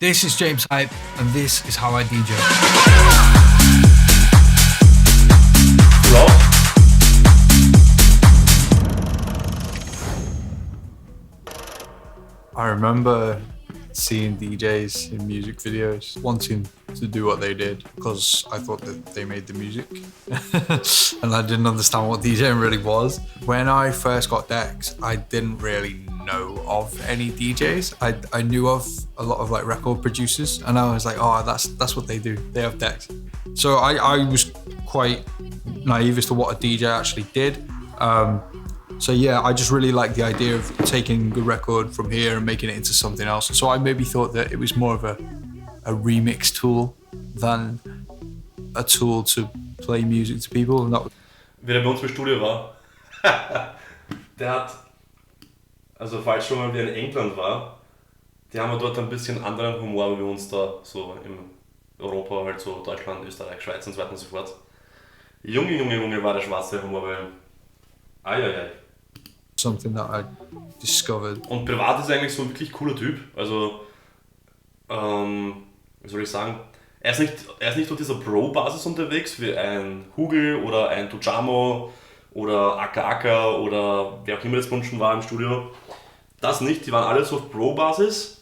This is James Hype, and this is how I DJ. Laut. I remember seeing DJs in music videos wanting to do what they did because I thought that they made the music and I didn't understand what DJing really was. When I first got decks, I didn't really know of any DJs. I knew of a lot of like record producers and I was like, oh, that's what they do. They have decks. So I was quite naive as to what a DJ actually did. So yeah, I just really like the idea of taking a record from here and making it into something else. So I maybe thought that it was more of a remix tool than a tool to play music to people. And that... Wie der bei uns im Studio war, der hat, also falls schon mal wie in England war, die haben ja dort ein bisschen anderen Humor wie uns da, so in Europa, halt so Deutschland, Österreich, Schweiz und so weiter und so fort. Junge war der schwarze Humor bei ihm. Eieiei. Something that I discovered. Und privat ist er eigentlich so ein wirklich cooler Typ. Also, wie soll ich sagen, er ist nicht auf dieser Pro-Basis unterwegs wie ein Hugel oder ein Tujamo oder Aka oder wer auch immer das schon war im Studio. Das nicht, die waren alle so auf Pro-Basis.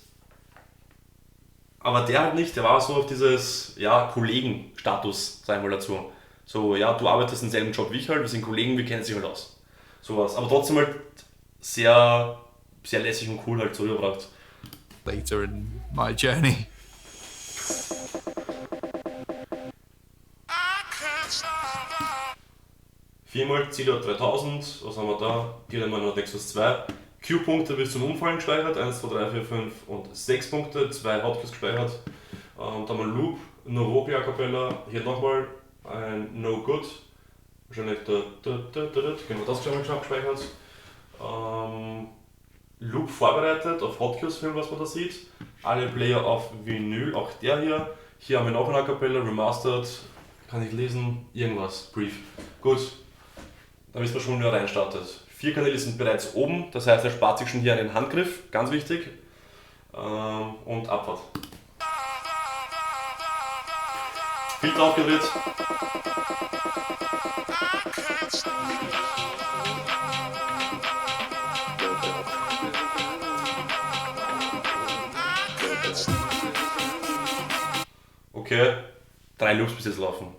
Aber der halt nicht, der war so auf dieses Kollegen-Status, sag ich mal dazu. So, ja, du arbeitest denselben Job wie ich halt, wir sind Kollegen, wir kennen sich halt aus. Sowas, aber trotzdem halt sehr, sehr lässig und cool halt so überbracht. Later in my journey. Viermal Ziele 3000, was haben wir da? Hier haben wir noch Nexus 2. Q-Punkte bis zum Umfallen gespeichert, 1, 2, 3, 4, 5 und 6 Punkte, 2 Hotkeys gespeichert. Dann haben wir Loop, No Vocal A Cappella, hier nochmal ein No Good. Wahrscheinlich genau das schon mal gespeichert. Loop vorbereitet auf Hotkeys-Film, was man da sieht. Alle Player auf Vinyl, auch der hier. Hier haben wir noch eine A-Cappella, Remastered. Kann ich lesen? Irgendwas, Brief. Gut, dann wissen wir schon, wie er reinstartet. 4 Kanäle sind bereits oben, das heißt, er spart sich schon hier einen Handgriff, ganz wichtig. Und Abfahrt. Filter aufgedreht. Okay, 3 Loops bis jetzt laufen.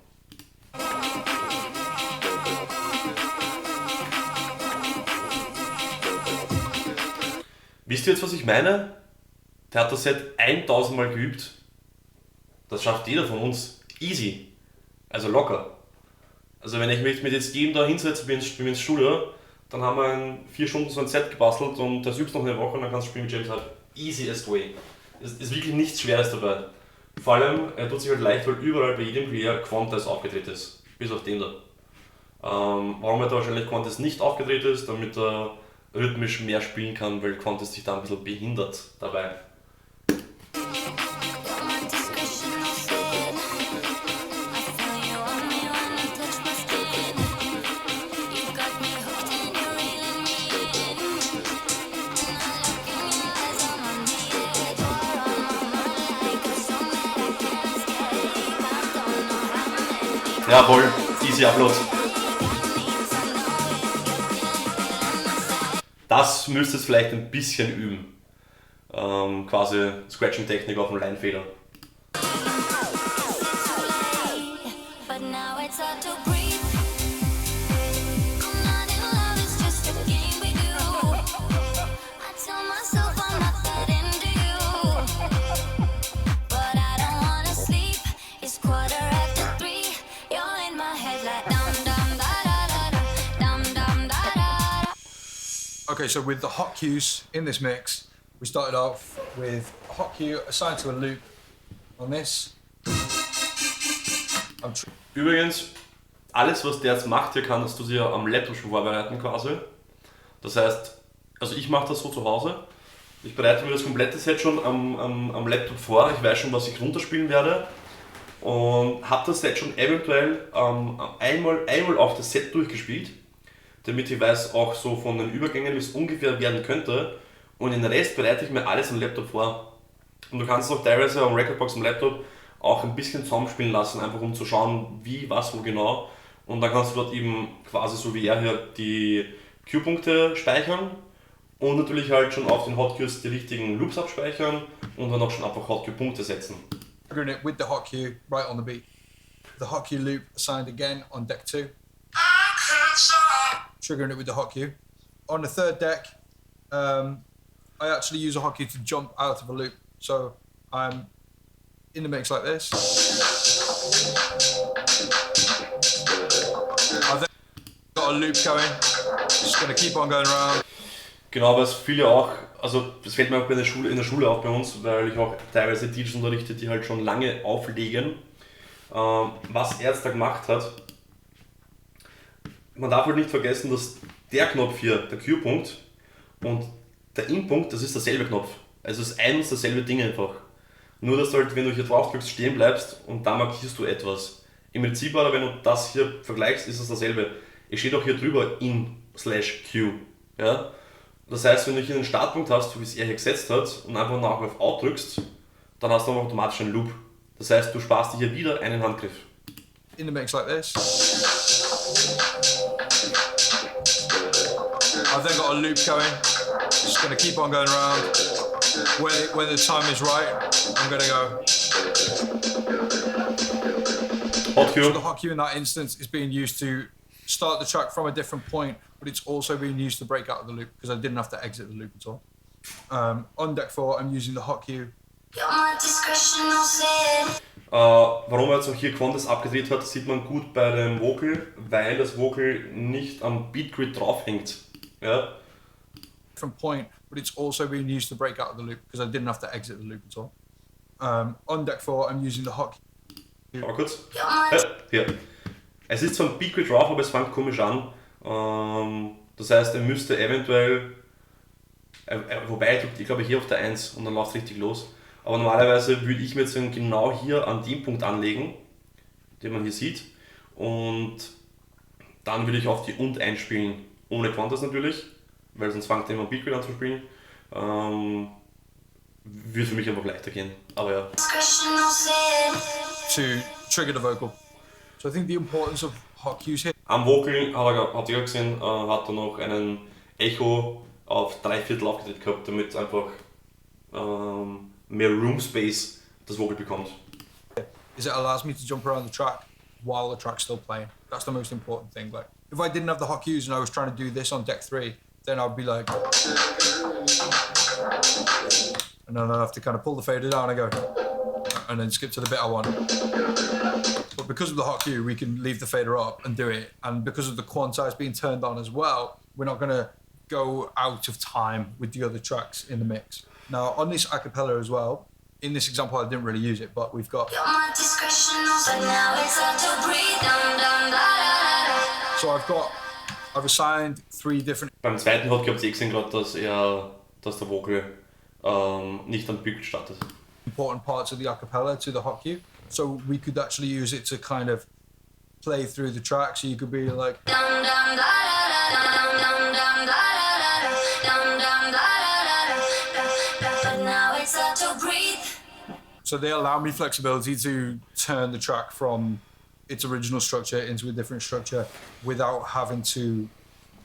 Wisst ihr jetzt, was ich meine? Der hat das Set 1000 Mal geübt. Das schafft jeder von uns. Easy. Also locker. Also wenn ich mich mit jetzt jedem da hinsetze, bin ins Studio, dann haben wir in 4 Stunden so ein Set gebastelt und das übst noch eine Woche und dann kannst du spielen mit James halt. Easiest way. Es ist wirklich nichts Schweres dabei. Vor allem, er tut sich halt leicht, weil überall bei jedem Player Quantize aufgedreht ist. Bis auf den da. Warum er da wahrscheinlich Quantize nicht aufgedreht ist, damit er rhythmisch mehr spielen kann, weil Quantize sich da ein bisschen behindert dabei. Jawohl, easy Upload. Das müsst ihr vielleicht ein bisschen üben. Quasi Scratching-Technik auf dem Line-Fader. Okay, so with the hot cues in this mix, we started off with a hot cue assigned to a loop on this. Übrigens, alles was der jetzt macht hier, kannst du dir am Laptop schon vorbereiten quasi. Das heißt, also ich mache das so zu Hause. Ich bereite mir das komplette Set schon am Laptop vor. Ich weiß schon, was ich runterspielen werde. Und habe das Set schon eventuell einmal auf das Set durchgespielt, damit ich weiß auch so von den Übergängen, wie es ungefähr werden könnte. Und den Rest bereite ich mir alles am Laptop vor. Und du kannst es auch teilweise am Recordbox am Laptop auch ein bisschen zusammenspielen lassen, einfach um zu schauen, wie, was, wo genau. Und dann kannst du dort eben quasi so wie er hier die Cue-Punkte speichern und natürlich halt schon auf den Hot-Cues die richtigen Loops abspeichern und dann auch schon einfach Hot-Cue-Punkte setzen. Triggering it with the hot cue right on the beat. The hot cue loop assigned again on deck 2. Triggering it with the hot cue. On the third deck, I actually use a hot cue to jump out of a loop. So I'm in the mix like this. I've then got a loop going. Just gonna keep on going around. Genau, was viele auch, also das fällt mir auch in der Schule auf bei uns, weil ich auch teilweise DJs unterrichte, die halt schon lange auflegen. Was er jetzt da gemacht hat, man darf halt nicht vergessen, dass der Knopf hier, der Cue-Punkt und der In-Punkt, das ist derselbe Knopf. Also es ist ein und dasselbe Ding einfach. Nur dass du halt, wenn du hier drauf drückst, stehen bleibst und da markierst du etwas. Im Prinzip aber, wenn du das hier vergleichst, ist es dasselbe. Es steht auch hier drüber in/Cue. Ja? Das heißt, wenn du hier einen Startpunkt hast, so wie es er hier gesetzt hat, und einfach nachher auf Out drückst, dann hast du auch automatisch einen Loop. Das heißt, du sparst dir hier wieder einen Handgriff. In the mix like this. I've then got a loop going. Just gonna keep on going around. When the time is right, I'm gonna go. Hot cue. So the hot cue in that instance is being used to start the track from a different point, but it's also being used to break out of the loop because I didn't have to exit the loop at all. On deck 4, I'm using the hot cue. Warum er jetzt auch hier Quantas abgedreht hat, sieht man gut bei dem Vocal, weil das Vocal nicht am Beatgrid draufhängt. Ja? Different point, but it's also being used to break out of the loop because I didn't have to exit the loop at all. On deck 4, I'm using the hot cue. Aber kurz. Hier. Es ist zwar ein Beatgrid drauf, aber es fängt komisch an. Das heißt, er müsste eventuell, wobei er drückt, ich glaube hier auf der 1 und dann läuft es richtig los. Aber normalerweise würde ich mir jetzt genau hier an dem Punkt anlegen, den man hier sieht. Und dann würde ich auf die und einspielen. Ohne Quantas natürlich, weil sonst fängt er immer Beatgrid an zu spielen. Würde für mich einfach leichter gehen. Aber ja. To trigger the vocal. So I think the importance of hot cues here. Am Vocal, habt ihr gesehen, hat er noch einen Echo auf 3/4 aufgedreht gehabt, damit einfach mehr Room Space das Vocal bekommt. Is it allows me to jump around the track while the track's still playing. That's the most important thing. Like, if I didn't have the hot cues and I was trying to do this on deck 3, then I'd be like, and then I'd have to kind of pull the fader down and go, and then skip to the bit I want. But because of the hot cue, we can leave the fader up and do it. And because of the quantize being turned on as well, we're not going to go out of time with the other tracks in the mix. Now, on this a cappella as well, in this example, I didn't really use it, but we've got. So I've assigned 3 different. Beim zweiten Hot habt ihr gesehen gerade, dass der Vocal nicht am Beat startet. Important parts of the a cappella to the hot cue. So we could actually use it to kind of play through the track. So you could be like. So they allow me flexibility to turn the track from its original structure into a different structure without having to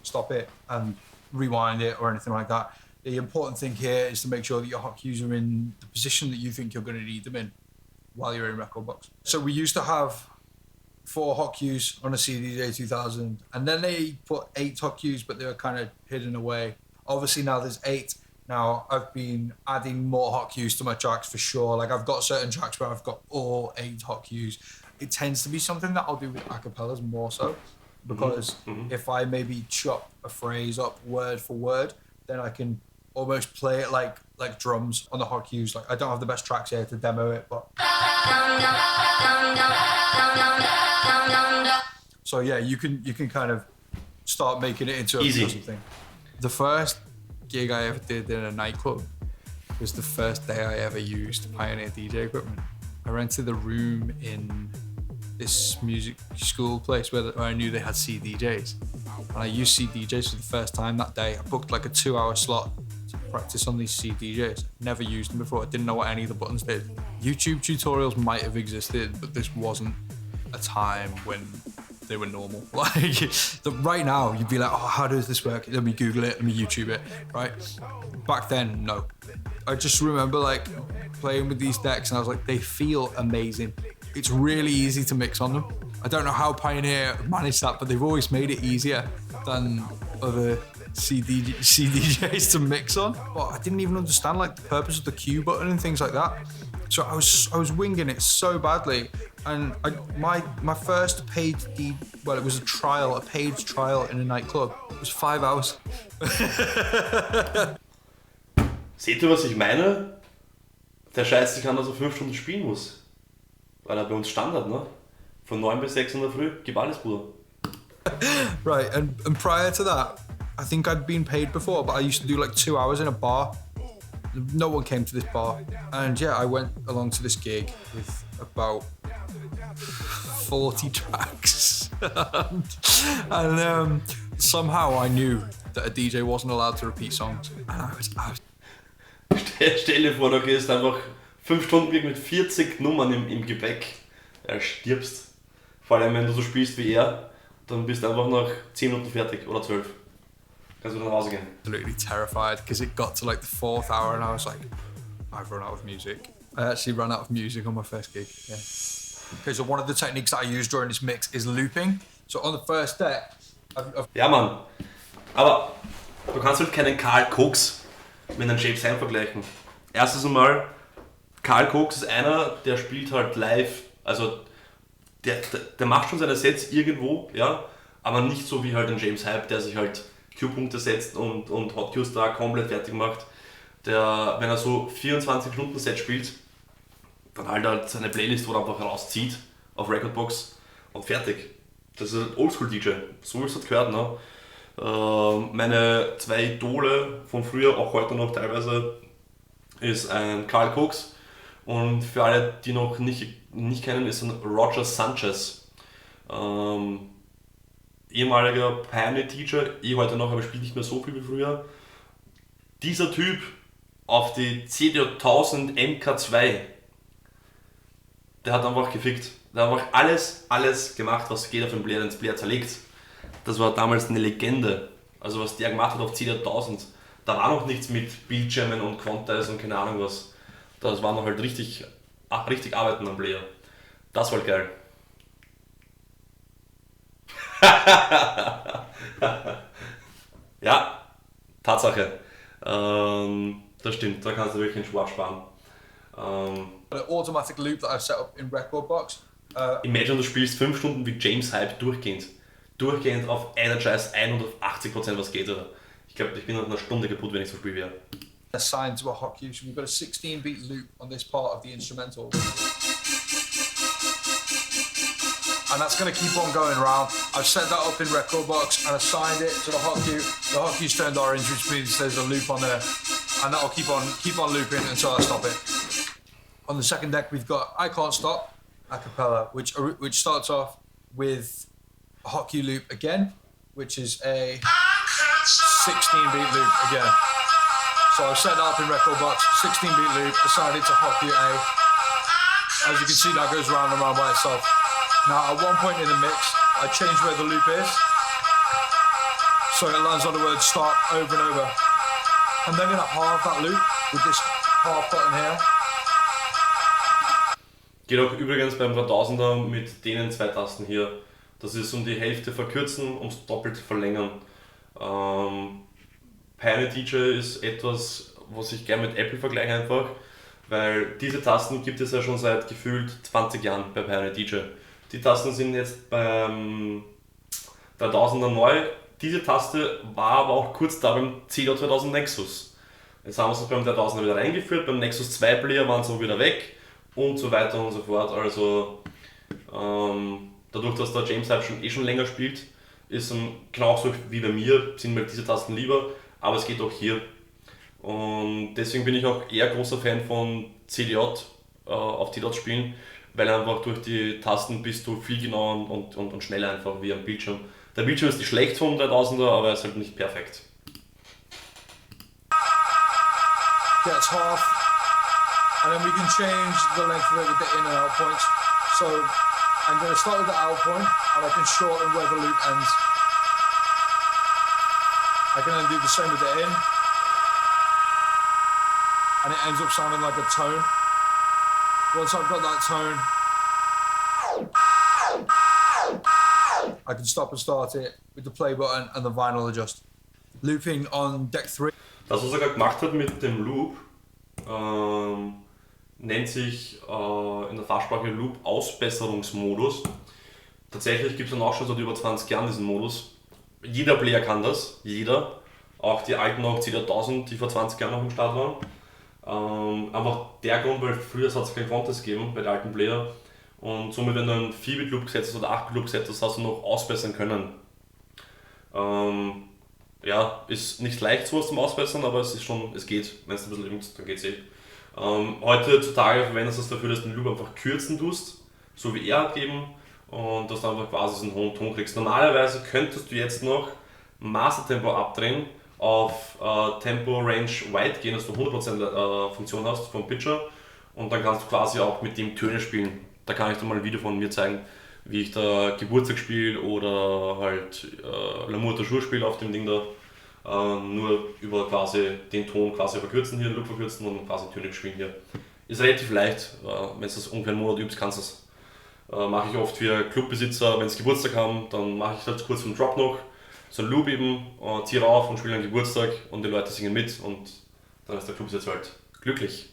stop it and rewind it or anything like that. The important thing here is to make sure that your hot cues are in the position that you think you're going to need them in while you're in record box. So we used to have 4 hot cues on a CDJ 2000, and then they put 8 hot cues, but they were kind of hidden away. Obviously now there's 8. Now I've been adding more hot cues to my tracks for sure. Like I've got certain tracks where I've got all 8 hot cues. It tends to be something that I'll do with acapellas more so, because if I maybe chop a phrase up word for word, then I can almost play it like drums on the hot cues. Like I don't have the best tracks here to demo it, but so yeah, you can kind of start making it into a thing. The first gig I ever did in a nightclub was the first day I ever used Pioneer DJ equipment. I rented a room in this music school place where I knew they had CDJs. And I used CDJs for the first time that day. I booked like a 2-hour slot practice on these CDJs. Never used them before. I didn't know what any of the buttons did. YouTube tutorials might have existed, but this wasn't a time when they were normal. Like right now, you'd be like, oh, how does this work? Let me Google it, let me YouTube it, right? Back then, no. I just remember like playing with these decks and I was like, they feel amazing. It's really easy to mix on them. I don't know how Pioneer managed that, but they've always made it easier than other CDJs to mix on. But I didn't even understand like the purpose of the Q button and things like that. So I was winging it so badly. And my first paid it was a paid trial in a nightclub. It was 5 hours. Seht ihr, was ich meine? Der scheißt sich an, dass er 5 Stunden spielen muss. Weil er bei uns Standard, ne? Von 9 bis 6 in der Früh, gib alles, Bruder. Right, and prior to that, I think I'd been paid before, but I used to do like 2 hours in a bar. No one came to this bar. And yeah, I went along to this gig with about 40 tracks. and somehow I knew that a DJ wasn't allowed to repeat songs. And I was Stell dir vor, du gehst einfach 5 Stunden mit 40 Nummern im Gepäck. Ja, stirbst. Vor allem, wenn du so spielst wie er, dann bist du einfach nach 10 Minuten fertig oder 12. Kannst du dann nach Hause gehen. Absolutely terrified because it got to like the 4th hour and I was like, I've run out of music. I actually ran out of music on my first gig. Yeah. Okay, so one of the techniques that I use during this mix is looping. So on the first deck, Ja, Mann. Aber du kannst halt keinen Karl Kox mit einem James Hype vergleichen. Erstens einmal, Karl Kox ist einer, der spielt halt live. Also der macht schon seine Sets irgendwo, ja, aber nicht so wie halt ein James Hype, der sich halt Q-Punkte setzt und Hot Qs da komplett fertig macht. Der, wenn er so 24 Stunden Set spielt, dann halt seine Playlist, wo er einfach rauszieht auf Recordbox und fertig. Das ist ein Oldschool-DJ, so wie es hat gehört. Ne? Meine 2 Idole von früher, auch heute noch teilweise, ist ein Karl Kox und für alle, die noch nicht kennen, ist ein Roger Sanchez. Ehemaliger Pioneer-DJ, heute noch, aber spielt nicht mehr so viel wie früher. Dieser Typ auf die CD1000 MK2, der hat einfach gefickt. Der hat einfach alles gemacht, was geht auf dem Player, ins Player zerlegt. Das war damals eine Legende. Also was der gemacht hat auf CD1000, da war noch nichts mit Bildschirmen und Quantize und keine Ahnung was. Das war noch halt richtig arbeiten am Player. Das war geil. Ja, Tatsache. Das stimmt, da kannst du wirklich einen Schwach sparen. an automatic loop that I've set up in Recordbox. Imagine, du spielst 5 Stunden wie James Hype durchgehend. Durchgehend auf Energize 180%, was geht, oder? Ich glaube, ich bin nach einer Stunde kaputt, wenn ich so spiele wie er. Assigned to a hot cue, so we've got a 16-beat loop on this part of the instrumental. And that's going to keep on going around. I've set that up in Recordbox and assigned it to the hot cue. The hot cue's turned orange, which means there's a loop on there. And that'll keep on looping until I stop it. On the second deck, we've got I Can't Stop, a cappella, which starts off with a hot cue loop again, which is a 16-beat loop again. So I've set that up in Recordbox, 16-beat loop, assigned it to hot cue A. As you can see, that goes round and round by itself. Now, at one point in the mix, I change where the loop is, so it lands on the word stop over and over. I'm then going to halve that loop with this half button here. Geht auch übrigens beim 3000er mit denen 2 Tasten hier. Das ist um die Hälfte verkürzen, ums Doppelt verlängern. Pioneer DJ ist etwas, was ich gerne mit Apple vergleiche einfach, weil diese Tasten gibt es ja schon seit gefühlt 20 Jahren bei Pioneer DJ. Die Tasten sind jetzt beim 3000er neu. Diese Taste war aber auch kurz da beim CD2000 Nexus. Jetzt haben wir es beim 3000er wieder eingeführt, beim Nexus 2 Player waren sie auch wieder weg und so weiter und so fort. Also dadurch, dass der James Hype schon länger spielt, ist genau so wie bei mir, sind mir diese Tasten lieber, aber es geht auch hier. Und deswegen bin ich auch eher großer Fan von CDJ auf TDJ spielen, weil einfach durch die Tasten bist du viel genauer und schneller einfach wie am Bildschirm. Der Bildschirm ist nicht schlecht vom 3000er, aber er ist halt nicht perfekt. gets half, and then we can change the length of it with the in and out points. So I'm going to start with the out point, and I can shorten where the loop ends. I can then do the same with the in, and it ends up sounding like a tone. Once I've got that tone, I can stop and start it with the play button and the vinyl adjust. Looping on Deck 3. Das, was er gerade gemacht hat mit dem Loop, nennt sich in der Fachsprache Loop-Ausbesserungsmodus. Tatsächlich gibt es dann auch schon seit über 20 Jahren diesen Modus. Jeder Player kann das, jeder. Auch die alten noch CD1000, die vor 20 Jahren noch im Start waren. Einfach der Grund, weil früher hat es keinen Contest gegeben bei den alten Player. Und somit, wenn du einen 4-Bit-Loop gesetzt hast oder 8-Bit-Loop gesetzt hast, hast du noch ausbessern können. Ja, ist nicht leicht sowas zum Ausbessern, aber es geht. Wenn es ein bisschen übt, dann geht es eh. Heutzutage verwendest du es dafür, dass du den Loop einfach kürzen tust, so wie er hat gegeben, und dass du einfach quasi so einen hohen Ton kriegst. Normalerweise könntest du jetzt noch Mastertempo abdrehen, auf Tempo Range Wide gehen, dass du 100% Funktion hast vom Pitcher, und dann kannst du quasi auch mit dem Töne spielen. Da kann ich dir mal ein Video von mir zeigen, wie ich da Geburtstag spiele oder halt L'amour de Jour spiele auf dem Ding da. Nur über quasi den Ton quasi verkürzen hier, den Loop verkürzen und quasi Töne spielen hier. Ist relativ leicht, wenn du das ungefähr einen Monat übst, kannst du das. Mache ich oft für Clubbesitzer, wenn sie Geburtstag haben, dann mache ich halt kurz vom Drop noch so einen Loop eben, ziehe rauf und spiele einen Geburtstag und die Leute singen mit, und dann ist der Clubbesitzer halt glücklich.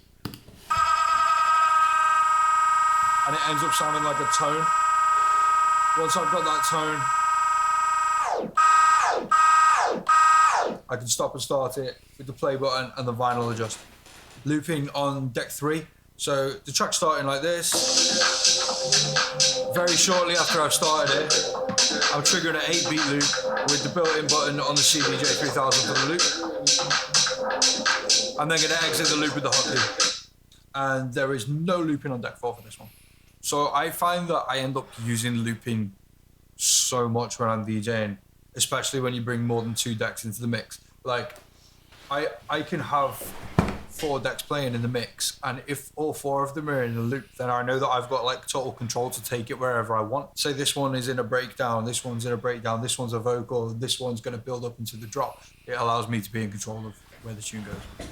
And it ends up sounding like a tone. Once I've got that tone, I can stop and start it with the play button and the vinyl adjust. Looping on Deck 3. So the track's starting like this. Very shortly after I've started it, I'm triggering an 8-beat loop with the built-in button on the CDJ 3000 for the loop. I'm then going to exit the loop with the hot loop. And there is no looping on Deck 4 for this one. So I find that I end up using looping so much when I'm DJing, especially when you bring more than 2 decks into the mix. Like, I can have 4 decks playing in the mix, and if all 4 of them are in a loop, then I know that I've got like total control to take it wherever I want. Say this one is in a breakdown, this one's in a breakdown, this one's a vocal, this one's going to build up into the drop. It allows me to be in control of where the tune goes.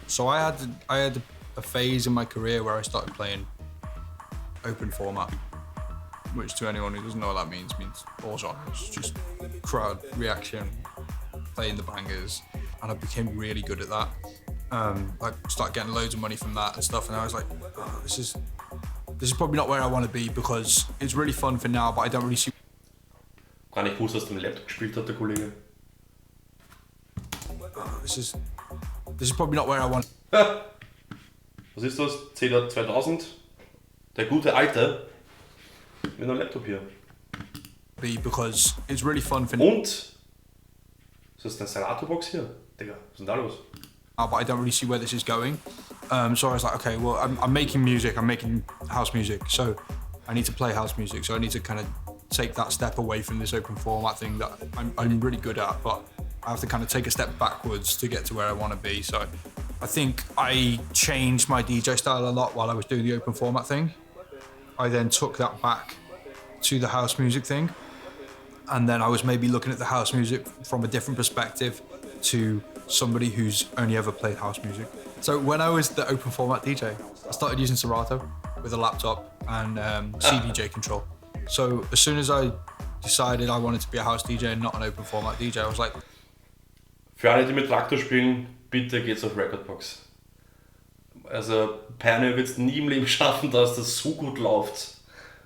So I had a phase in my career where I started playing open format, which to anyone who doesn't know what that means all genres, just crowd reaction, playing the bangers, and I became really good at that. Like started getting loads of money from that and stuff, and I was like, oh, this is probably not where I want to be, because it's really fun for now, but I don't really see. Gar nicht gewusst, dass du den Laptop gespielt hat, der Kollege. Oh, this is probably not where I want. Was ist das? CD 2000? Der gute alte mit einem Laptop hier. Because it's really fun for. Und? Ist das eine Serato-Box hier? Digga, was ist denn da los? But I don't really see where this is going. So I was like, okay, well, I'm making music, I'm making house music, so I need to play house music, so I need to kind of take that step away from this open format thing that I'm really good at, but I have to kind of take a step backwards to get to where I want to be. So I think I changed my DJ style a lot while I was doing the open format thing. I then took that back to the house music thing, and then I was maybe looking at the house music from a different perspective to somebody who's only ever played house music. So when I was the open format DJ, I started using Serato with a laptop and CDJ control. So as soon as I decided I wanted to be a house DJ and not an open format DJ, I was like... Für alle, die mit Traktor spielen, bitte geht's auf Recordbox. Also Pioneer wird es nie im Leben schaffen, dass das so gut läuft,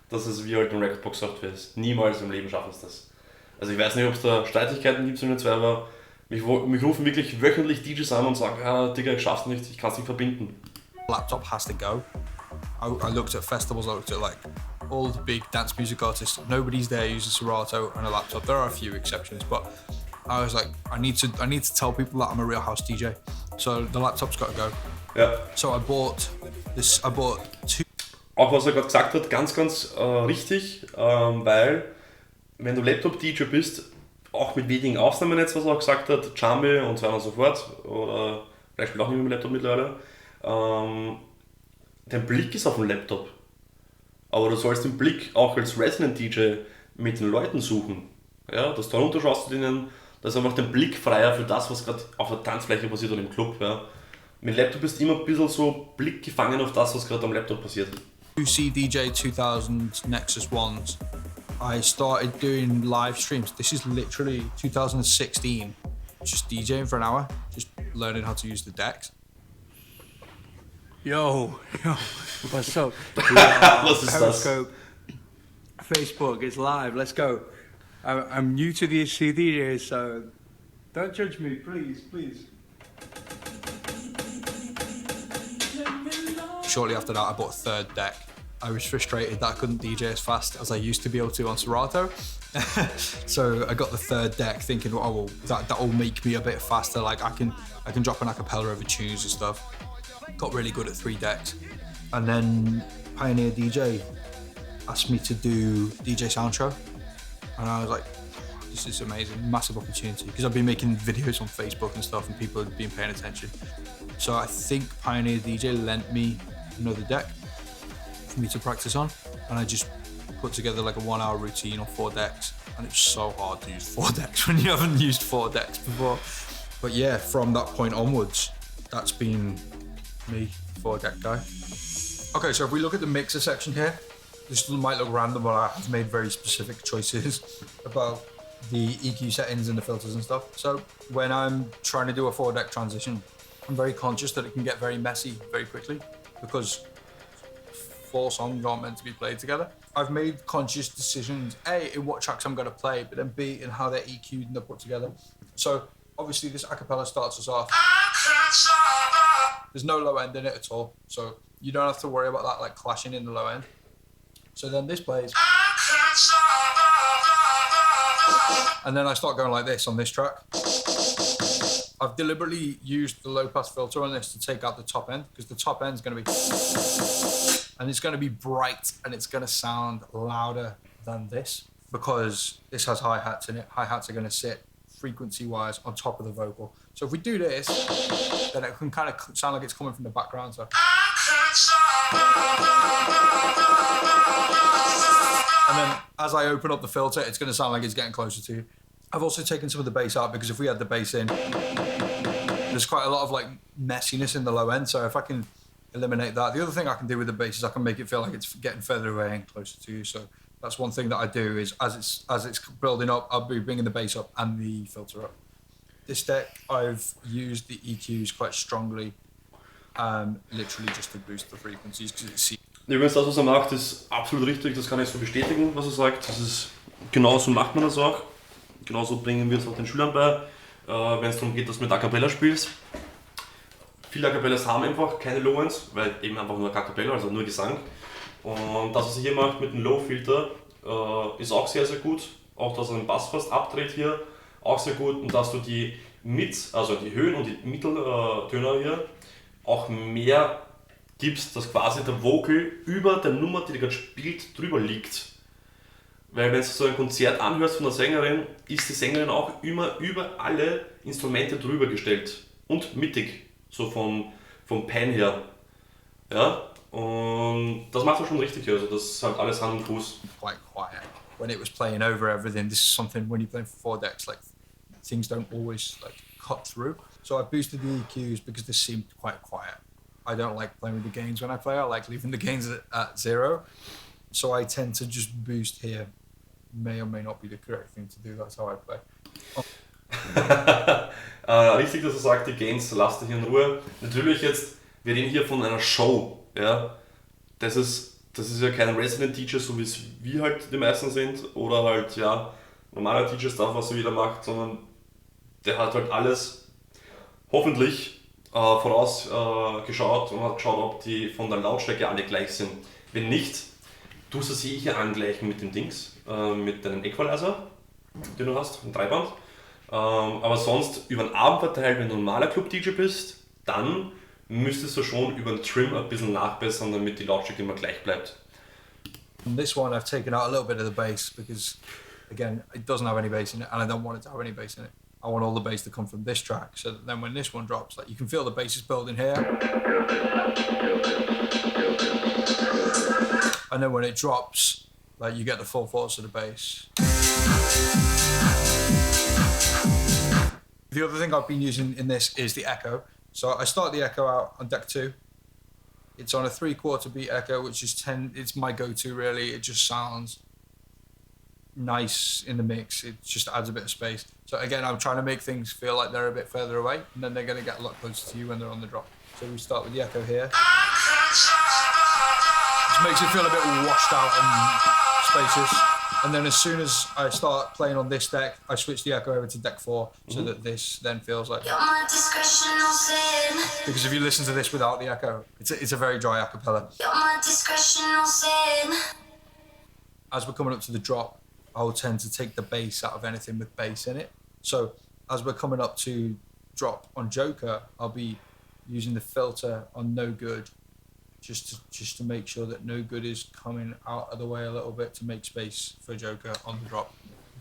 dass es wie halt ein Recordbox-Software ist. Niemals im Leben schaffen es das. Also ich weiß nicht, ob es da Streitigkeiten gibt zwischen den zwei, aber mich rufen wirklich wöchentlich DJs an und sagen, ah, Digga, ich schaff's nicht, ich kann's nicht verbinden. Laptop has to go. I looked at festivals, I looked at like all the big dance music artists. Nobody's there using Serato and a laptop. There are a few exceptions, but I was like, I need to tell people that I'm a real house DJ. So the laptop's got to go. Ja. So I bought 2. Auch was er gerade gesagt hat, ganz richtig, weil wenn du Laptop-DJ bist, auch mit wenigen Ausnahmen jetzt, was er auch gesagt hat, Jambi und so weiter und so fort, oder ich spiele auch nicht mit dem Laptop mittlerweile. Dein Blick ist auf dem Laptop. Aber du sollst den Blick auch als Resident DJ mit den Leuten suchen. Ja, dass du darunter schaust du denen, da ist einfach der Blick freier für das, was gerade auf der Tanzfläche passiert oder im Club. Ja. Mit Laptop bist du immer ein bisschen so Blick gefangen auf das, was gerade am Laptop passiert. UC DJ 2000 Nexus ones. I started doing live streams. This is literally 2016. Just DJing for an hour, just learning how to use the decks. Yo, what's up? Was ist das? Periscope, Facebook, it's live, let's go. I'm new to the CDJ, so don't judge me, please. Shortly after that, I bought a third deck. I was frustrated that I couldn't DJ as fast as I used to be able to on Serato. So I got the third deck thinking, oh well, that'll make me a bit faster, like I can drop an acapella over tunes and stuff. Got really good at 3 decks. And then Pioneer DJ asked me to do DJ sound show. And I was like, this is amazing, massive opportunity. Because I've been making videos on Facebook and stuff and people have been paying attention. So I think Pioneer DJ lent me another deck for me to practice on. And I just put together like a 1 hour routine on 4 decks. And it's so hard to use 4 decks when you haven't used 4 decks before. But yeah, from that point onwards, that's been me, 4 deck guy. Okay, so if we look at the mixer section here, this might look random, but I've made very specific choices about the EQ settings and the filters and stuff. So when I'm trying to do a 4 deck transition, I'm very conscious that it can get very messy very quickly because 4 songs aren't meant to be played together. I've made conscious decisions, A, in what tracks I'm going to play, but then B, in how they're EQ'd and they're put together. So obviously this acapella starts us off. There's no low end in it at all, so you don't have to worry about that like clashing in the low end. So then this plays, and then I start going like this on this track. I've deliberately used the low pass filter on this to take out the top end, because the top end is going to be, and it's going to be bright and it's going to sound louder than this, because this has hi-hats in it. Hi-hats are going to sit frequency-wise on top of the vocal. So if we do this, then it can kind of sound like it's coming from the background. So. And then as I open up the filter, it's going to sound like it's getting closer to you. I've also taken some of the bass out, because if we had the bass in, there's quite a lot of like messiness in the low end. So if I can eliminate that, the other thing I can do with the bass is I can make it feel like it's getting further away and closer to you. So that's one thing that I do, is as it's building up, I'll be bringing the bass up and the filter up. This deck, I've used the EQs quite strongly, literally just to boost the frequencies. Übrigens, das, was macht, ist absolut richtig, das kann ich so bestätigen, was sagt. Das ist, genauso macht man das auch. Genauso bringen wir es auch den Schülern bei, wenn es darum geht, dass du mit A Cappella spielst. Viele A Cappellas haben einfach keine Low-Ends, weil eben einfach nur A Cappella, also nur Gesang. Und das, was ihr hier macht mit dem Low-Filter, ist auch sehr, sehr gut. Auch, dass er den Bass fast abdreht hier, auch sehr gut. Und dass du die also die Höhen und die Mitteltöner hier auch mehr gibst, dass quasi der Vocal über der Nummer, die gerade spielt, drüber liegt. Weil wenn du so ein Konzert anhörst von der Sängerin, ist die Sängerin auch immer über alle Instrumente drüber gestellt. Und mittig, so vom Pen her. Ja? Und das macht er schon richtig, also das ist halt alles Hand und Fuß. Quite quiet. When it was playing over everything, this is something when you're playing for 4 decks, like things don't always like cut through. So I boosted the EQs because this seemed quite quiet. I don't like playing with the gains when I play. I like leaving the gains at 0. So I tend to just boost here. May or may not be the correct thing to do. That's how I play. Richtig, dass er sagt, die Gains lasst ihr hier in Ruhe. Natürlich jetzt, wir reden hier von einer Show. Ja? Das ist ja kein Resident DJ, so wie es wir halt die meisten sind. Oder halt, ja, normaler DJ-Stuff, was so jeder macht. Sondern der hat halt alles hoffentlich vorausgeschaut und hat geschaut, ob die von der Lautstärke alle gleich sind. Wenn nicht, tust du sie hier angleichen mit dem Dings, mit deinem Equalizer, den du hast, ein Dreiband. Aber sonst über den Abend verteilt, wenn du ein normaler Club-DJ bist, dann müsstest du schon über den Trim ein bisschen nachbessern, damit die Lautstärke immer gleich bleibt. On this one, I've taken out a little bit of the bass because, again, it doesn't have any bass in it, and I don't want it to have any bass in it. I want all the bass to come from this track, so that then when this one drops, like you can feel the bass is building here. And then when it drops, like you get the full force of the bass. The other thing I've been using in this is the echo. So I start the echo out on deck 2. It's on a 3/4 beat echo, which is 10. It's my go-to really. It just sounds nice in the mix. It just adds a bit of space. So again, I'm trying to make things feel like they're a bit further away, and then they're going to get a lot closer to you when they're on the drop. So we start with the echo here. Which makes it feel a bit washed out and spacious. And then as soon as I start playing on this deck, I switch the echo over to deck 4, so that this then feels like... Because if you listen to this without the echo, it's a very dry a cappella. As we're coming up to the drop, I will tend to take the bass out of anything with bass in it. So as we're coming up to drop on Joker, I'll be using the filter on No Good, just to make sure that No Good is coming out of the way a little bit to make space for Joker on the drop.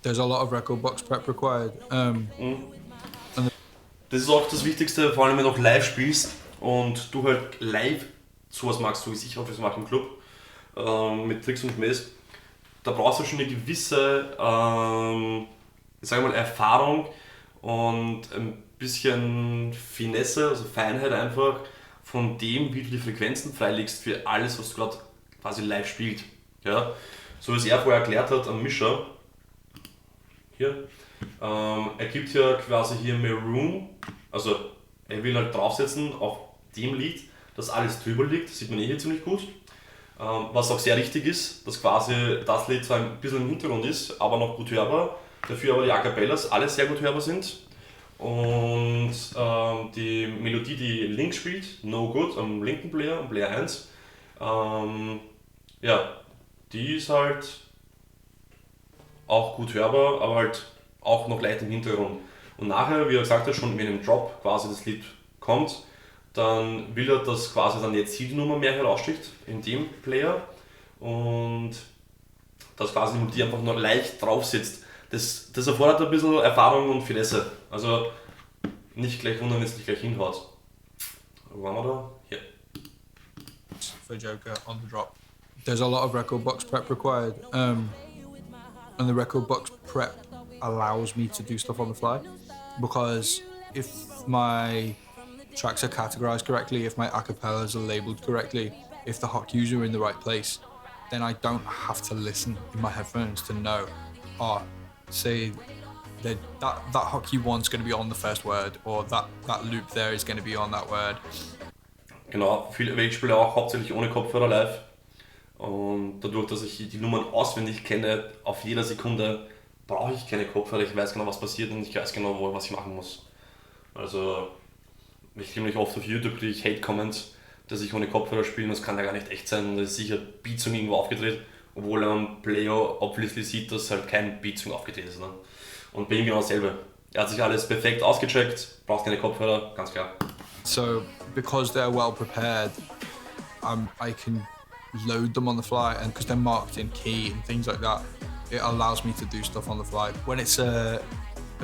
There's a lot of record box prep required. Das ist auch das Wichtigste, vor allem wenn du auch live spielst und du halt live sowas magst, so wie ich auch das mache im Club, mit Tricks und Mess. Da brauchst du schon eine gewisse, ich sage mal, Erfahrung und ein bisschen Finesse, also Feinheit einfach von dem, wie du die Frequenzen freilegst für alles, was du gerade quasi live spielst. Ja? So wie es er vorher erklärt hat am Mischer, hier, er gibt ja quasi hier mehr Room, also er will halt draufsetzen auf dem Lied, dass alles drüber liegt, das sieht man hier ziemlich gut. Was auch sehr richtig ist, dass quasi das Lied zwar ein bisschen im Hintergrund ist, aber noch gut hörbar, dafür aber die A Cappellas alle sehr gut hörbar sind. Und die Melodie, die links spielt, No Good, am linken Player, am Player 1, ja, die ist halt auch gut hörbar, aber halt auch noch leicht im Hintergrund. Und nachher, wie er gesagt hat, schon wenn im Drop quasi das Lied kommt, dann will er, dass quasi dann jetzt hier die Nummer mehr heraussticht in dem Player und dass quasi die Melodie einfach nur leicht drauf sitzt. Das erfordert ein bisschen Erfahrung und Finesse. Also nicht gleich wundern, wenn es nicht gleich hinhaut. Wo waren wir da? Hier. For Joker on the drop. There's a lot of record box prep required. And the record box prep allows me to do stuff on the fly. Because if my tracks are categorized correctly, if my acapellas are labeled correctly, if the hot cues are in the right place, then I don't have to listen in my headphones to know, say that hot cue one's going to be on the first word, or that loop there is going to be on that word. Genau, ich spiele auch hauptsächlich ohne Kopfhörer live und dadurch, dass ich die Nummern auswendig kenne, auf jeder Sekunde brauche ich keine Kopfhörer, ich weiß genau, was passiert und ich weiß genau, was ich machen muss. Also ich kriege mich oft auf YouTube Hate-Comments, dass ich ohne Kopfhörer spiele, das kann ja gar nicht echt sein und da ist sicher Beatsung irgendwo aufgedreht, obwohl er am Player obviously sieht, dass halt kein Beatsung aufgedreht ist. Ne? Und bei ihm genau dasselbe. Er hat sich alles perfekt ausgecheckt, braucht keine Kopfhörer, ganz klar. So, because they're well prepared, I can load them on the fly, and because they're marked in key and things like that, it allows me to do stuff on the fly. When it's a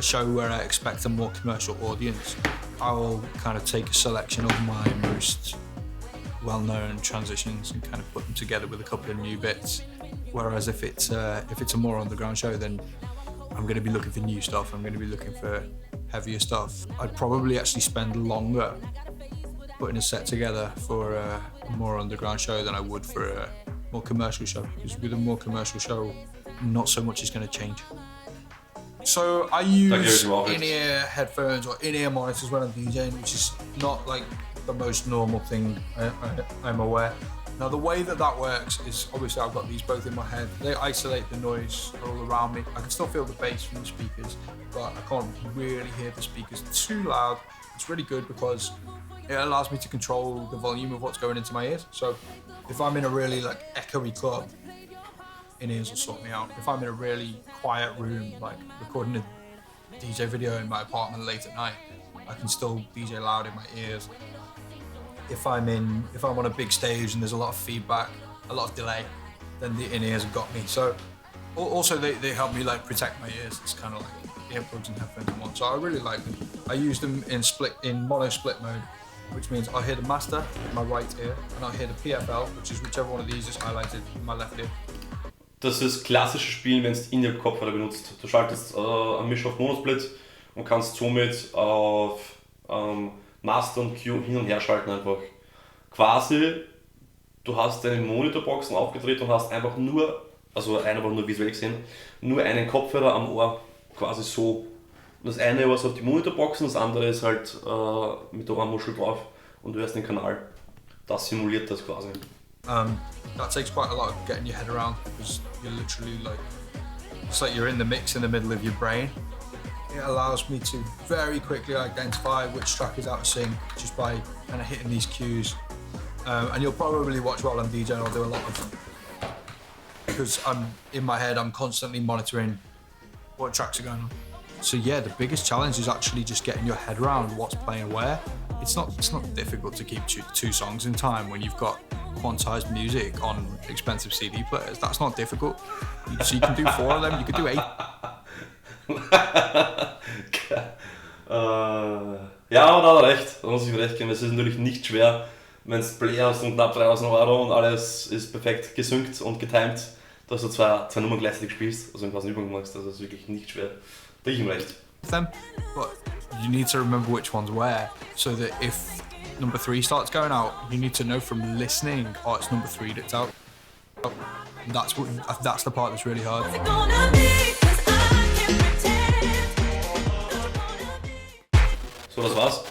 show where I expect a more commercial audience, I will kind of take a selection of my most well-known transitions and kind of put them together with a couple of new bits. Whereas if it's a more underground show, then I'm going to be looking for new stuff. I'm going to be looking for heavier stuff. I'd probably actually spend longer putting a set together for a more underground show than I would for a more commercial show. Because with a more commercial show, not so much is going to change. So I use in-ear headphones or in-ear monitors when I'm DJing, which is not like the most normal thing I'm aware. Now the way that works is obviously I've got these both in my head. They isolate the noise all around me. I can still feel the bass from the speakers, but I can't really hear the speakers too loud. It's really good because it allows me to control the volume of what's going into my ears. So if I'm in a really like echoey club, in-ears will sort me out. If I'm in a really quiet room, like recording a DJ video in my apartment late at night, I can still DJ loud in my ears. If I'm on a big stage and there's a lot of feedback, a lot of delay, then the in-ears have got me. So Also, they help me like protect my ears. It's kind of like earplugs and headphones in one. So I really like them. I use them in mono split mode, which means I hear the master in my right ear and I hear the PFL, which is whichever one of these is highlighted in my left ear. Das ist klassisches Spielen, wenn du In-Ear-Kopfhörer benutzt. Du schaltest eine Mischung auf Monosplit und kannst somit auf Master und Q hin und her schalten einfach. Quasi, du hast deine Monitorboxen aufgedreht und hast einfach nur, also einfach nur visuell gesehen, nur einen Kopfhörer am Ohr, quasi so. Das eine was auf die Monitorboxen, das andere ist halt mit der Ohrmuschel drauf und du hörst den Kanal. Das simuliert das quasi. That takes quite a lot of getting your head around because you're literally like, it's like you're in the mix in the middle of your brain. It allows me to very quickly identify which track is out of sync just by kind of hitting these cues. And you'll probably watch while I'm DJing, I'll do a lot of, because I'm in my head, I'm constantly monitoring what tracks are going on. So yeah, the biggest challenge is actually just getting your head around what's playing where. It's not difficult to keep two songs in time when you've got quantized music on expensive CD players. That's not difficult. So you can do 4 of them, you could do 8. Ja, aber da hat er recht, da muss ich recht geben. Es ist natürlich nicht schwer, wenn du Player hast und knapp 3.000 € und alles ist perfekt gesynkt und getimed, dass du zwei Nummern gleichzeitig spielst, also quasi Übung machst. Das ist wirklich nicht schwer. Da ich ihm recht. Them, but you need to remember which one's where, so that if number 3 starts going out, you need to know from listening, oh, it's number 3 that's out. That's the part that's really hard. So, das war's.